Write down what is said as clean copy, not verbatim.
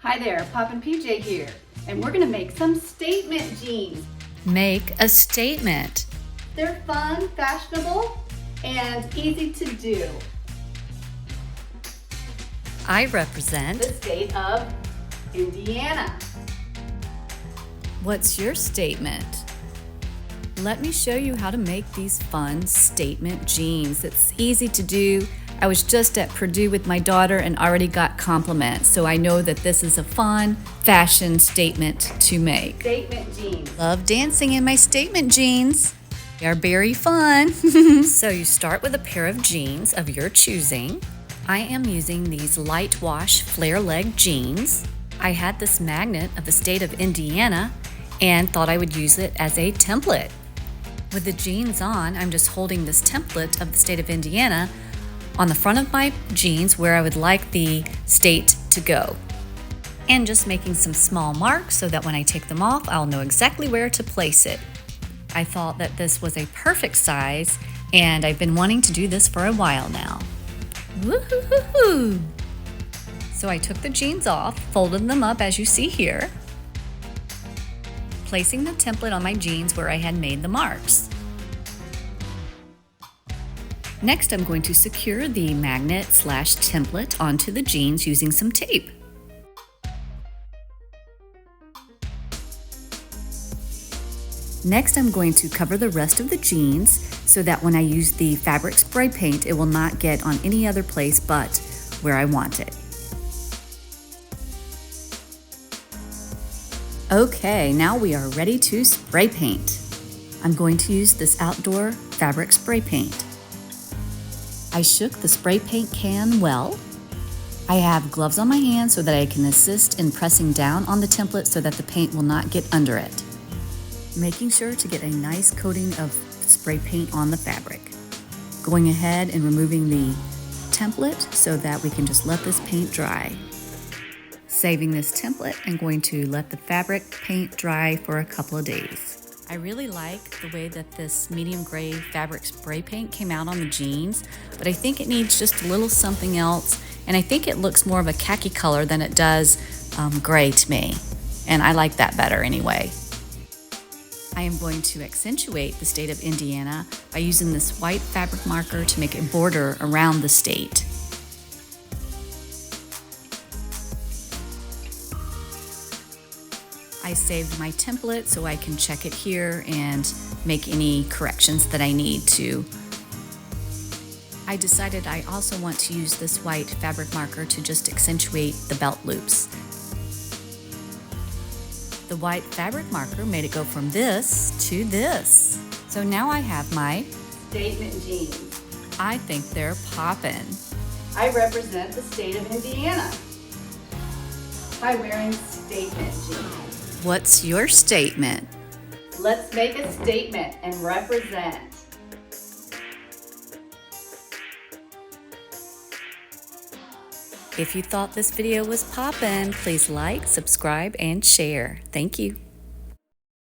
Hi there, Poppin PJ here, and we're gonna make some statement jeans. Make a statement. They're fun, fashionable, and easy to do. I represent The state of Indiana. What's your statement? Let me show you how to make these fun statement jeans. It's easy to do. I was just at Purdue with my daughter and already got compliments, so I know that this is a fun fashion statement to make. Statement jeans. Love dancing in my statement jeans. They are very fun. So you start with a pair of jeans of your choosing. I am using these light wash flare leg jeans. I had this magnet of the state of Indiana and thought I would use it as a template. With the jeans on, I'm just holding this template of the state of Indiana on the front of my jeans where I would like the state to go. And just making some small marks so that when I take them off, I'll know exactly where to place it. I thought that this was a perfect size, and I've been wanting to do this for a while now. Woo-hoo-hoo-hoo! So I took the jeans off, folded them up as you see here, placing the template on my jeans where I had made the marks. Next, I'm going to secure the magnet/template onto the jeans using some tape. Next, I'm going to cover the rest of the jeans so that when I use the fabric spray paint, it will not get on any other place but where I want it. Okay, now we are ready to spray paint. I'm going to use this outdoor fabric spray paint. I shook the spray paint can well. I have gloves on my hands so that I can assist in pressing down on the template so that the paint will not get under it. Making sure to get a nice coating of spray paint on the fabric. Going ahead and removing the template so that we can just let this paint dry. Saving this template and going to let the fabric paint dry for a couple of days. I really like the way that this medium gray fabric spray paint came out on the jeans, but I think it needs just a little something else, and I think it looks more of a khaki color than it does gray to me, and I like that better anyway. I am going to accentuate the state of Indiana by using this white fabric marker to make a border around the state. I saved my template so I can check it here and make any corrections that I need to. I decided I also want to use this white fabric marker to just accentuate the belt loops. The white fabric marker made it go from this to this. So now I have my Statement jeans. I think they're poppin'. I represent the state of Indiana by wearing statement jeans. What's your statement? Let's make a statement and represent. If you thought this video was poppin', please like, subscribe, and share. Thank you.